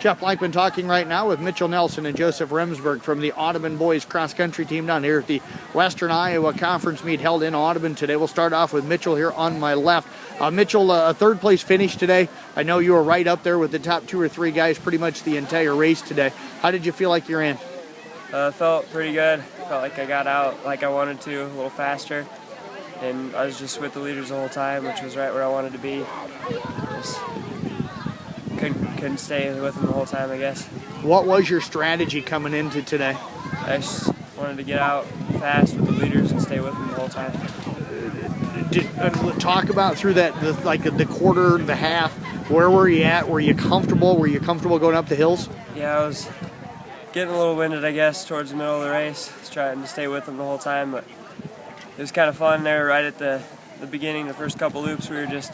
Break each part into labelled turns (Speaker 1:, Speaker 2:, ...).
Speaker 1: Jeff Blankman talking right now with Mitchell Nelsen and Joseph Remsburg from the Audubon boys cross-country team down here at the Western Iowa Conference meet held in Audubon today. We'll start off with Mitchell here on my left. Mitchell, a third-place finish today. I know you were right up there with the top 2 or 3 guys pretty much the entire race today. How did you feel like you ran?
Speaker 2: Felt pretty good. Felt like I got out like I wanted to, a little faster. And I was just with the leaders the whole time, which was right where I wanted to be. Just couldn't stay with them the whole time, I guess.
Speaker 1: What was your strategy coming into today?
Speaker 2: I just wanted to get out fast with the leaders and stay with them the whole time.
Speaker 1: Talk about through that, the quarter, the half. Where were you at? Were you comfortable? Were you comfortable going up the hills?
Speaker 2: Yeah, I was getting a little winded, I guess, towards the middle of the race. Just trying to stay with them the whole time, but it was kind of fun there right at the beginning, the first couple loops. We were just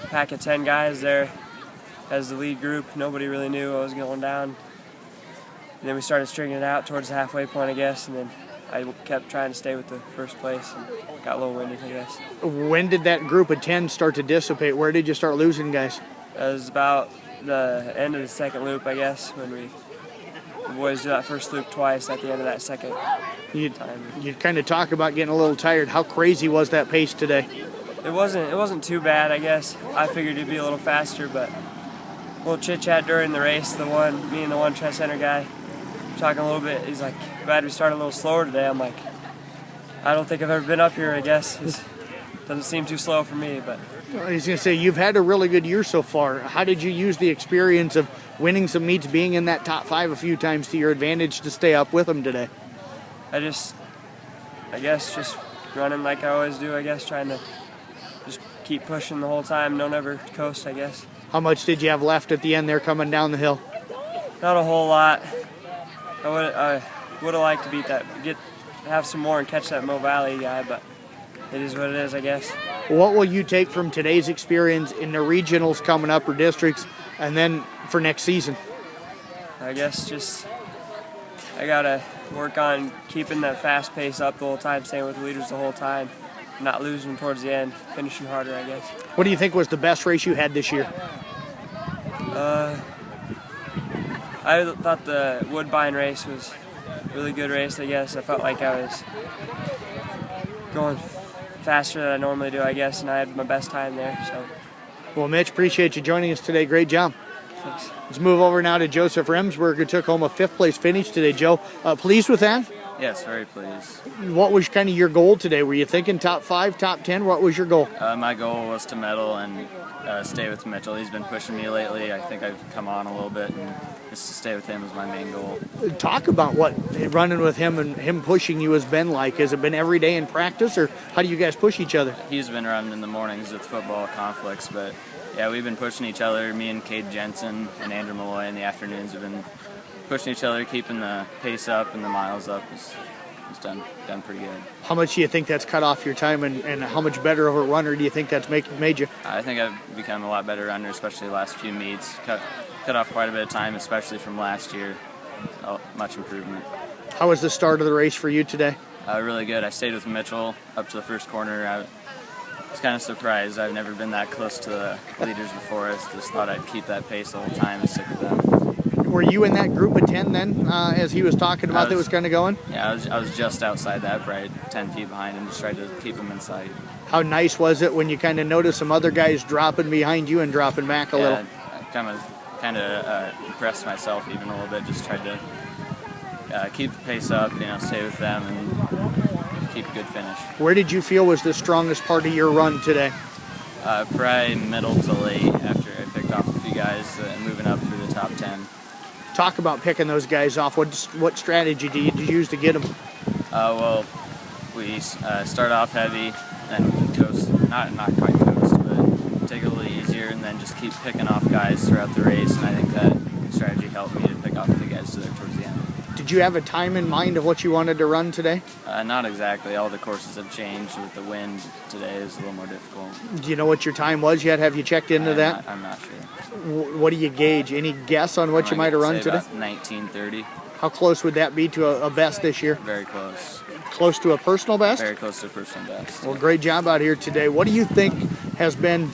Speaker 2: a pack of 10 guys there as the lead group. Nobody really knew what was going down. And then we started stringing it out towards the halfway point, I guess, and then I kept trying to stay with the first place and got a little winded, I guess. When
Speaker 1: did that group of 10 start to dissipate? Where did you start losing guys?
Speaker 2: It was about the end of the second loop, I guess, when the boys do that first loop twice at the end of that second time.
Speaker 1: You kind of talk about getting a little tired. How crazy was that pace today?
Speaker 2: It wasn't too bad, I guess. I figured it'd be a little faster, but a little chit-chat during the race. Me and the one Trent Center guy talking a little bit. He's like, glad we started a little slower today. I'm like, I don't think I've ever been up here, I guess. It doesn't seem too slow for me, but.
Speaker 1: I was going to say, you've had a really good year so far. How did you use the experience of winning some meets, being in that top 5 a few times to your advantage to stay up with them today?
Speaker 2: I guess just running like I always do, I guess, trying to just keep pushing the whole time, don't ever coast, I guess.
Speaker 1: How much did you have left at the end there coming down the hill?
Speaker 2: Not a whole lot. I would have liked to beat that, have some more and catch that Mo Valley guy, but it is what it is, I guess.
Speaker 1: What will you take from today's experience in the regionals coming up or districts, and then for next season?
Speaker 2: I guess just I gotta work on keeping that fast pace up the whole time, staying with the leaders the whole time, not losing towards the end, finishing harder, I guess.
Speaker 1: What do you think was the best race you had this year?
Speaker 2: I thought the Woodbine race was a really good race, I guess. I felt like I was going faster than I normally do, I guess, and I had my best time there. So.
Speaker 1: Well, Mitch, appreciate you joining us today. Great job.
Speaker 2: Thanks.
Speaker 1: Let's move over now to Joseph Remsburg, who took home a 5th place finish today. Joe, pleased with that?
Speaker 3: Yes, very pleased.
Speaker 1: What was kind of your goal today? Were you thinking top 5, top 10? What was your goal?
Speaker 3: My goal was to medal and stay with Mitchell. He's been pushing me lately. I think I've come on a little bit, and just to stay with him was my main goal.
Speaker 1: Talk about what running with him and him pushing you has been like. Has it been every day in practice, or how do you guys push each other?
Speaker 3: He's been running in the mornings with football conflicts, but yeah, we've been pushing each other. Me and Cade Jensen and Andrew Malloy in the afternoons have been pushing each other, keeping the pace up and the miles up. It's done pretty good.
Speaker 1: How much do you think that's cut off your time, and how much better of a runner do you think that's made you?
Speaker 3: I think I've become a lot better runner, especially the last few meets. Cut off quite a bit of time, especially from last year. Much improvement.
Speaker 1: How was the start of the race for you today?
Speaker 3: Really good. I stayed with Mitchell up to the first corner. I was kind of surprised. I've never been that close to the leaders before. I just thought I'd keep that pace the whole time and stick with them.
Speaker 1: Were you in that group of 10 then, as he was talking about that was kind of going?
Speaker 3: Yeah, I was just outside that, right 10 feet behind him, just tried to keep him in sight.
Speaker 1: How nice was it when you kind of noticed some other guys dropping behind you and dropping back a little?
Speaker 3: I kind of impressed myself even a little bit, just tried to keep the pace up, stay with them and keep a good finish.
Speaker 1: Where did you feel was the strongest part of your run today?
Speaker 3: Probably middle to late after I picked off a few guys and moving up through the top 10.
Speaker 1: Talk about picking those guys off. What strategy did you use to get them?
Speaker 3: Well, we start off heavy and coast, not quite coast, but take it a little easier, and then just keep picking off guys throughout the race, and I think that strategy helped me to pick off the guys towards the end.
Speaker 1: Did you have a time in mind of what you wanted to run today?
Speaker 3: Not exactly. All the courses have changed. With the wind today is a little more difficult.
Speaker 1: Do you know what your time was yet? Have you checked into that?
Speaker 3: I'm not sure.
Speaker 1: What do you gauge? Any guess on what you might have run today?
Speaker 3: About 19:30.
Speaker 1: How close would that be to a best this year?
Speaker 3: Very close.
Speaker 1: Close to a personal best?
Speaker 3: Very close to a personal best.
Speaker 1: Well, great job out here today. What do you think has been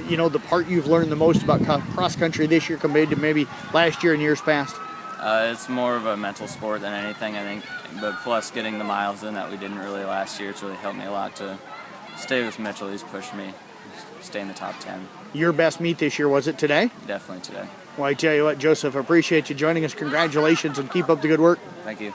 Speaker 1: you know, the part you've learned the most about cross country this year compared to maybe last year and years past?
Speaker 3: It's more of a mental sport than anything, I think. But plus getting the miles in that we didn't really last year, it's really helped me a lot to stay with Mitchell. He's pushed me, stay in the top 10.
Speaker 1: Your best meet this year, was it today?
Speaker 3: Definitely today.
Speaker 1: Well, I tell you what, Joseph, I appreciate you joining us. Congratulations and keep up the good work.
Speaker 3: Thank you.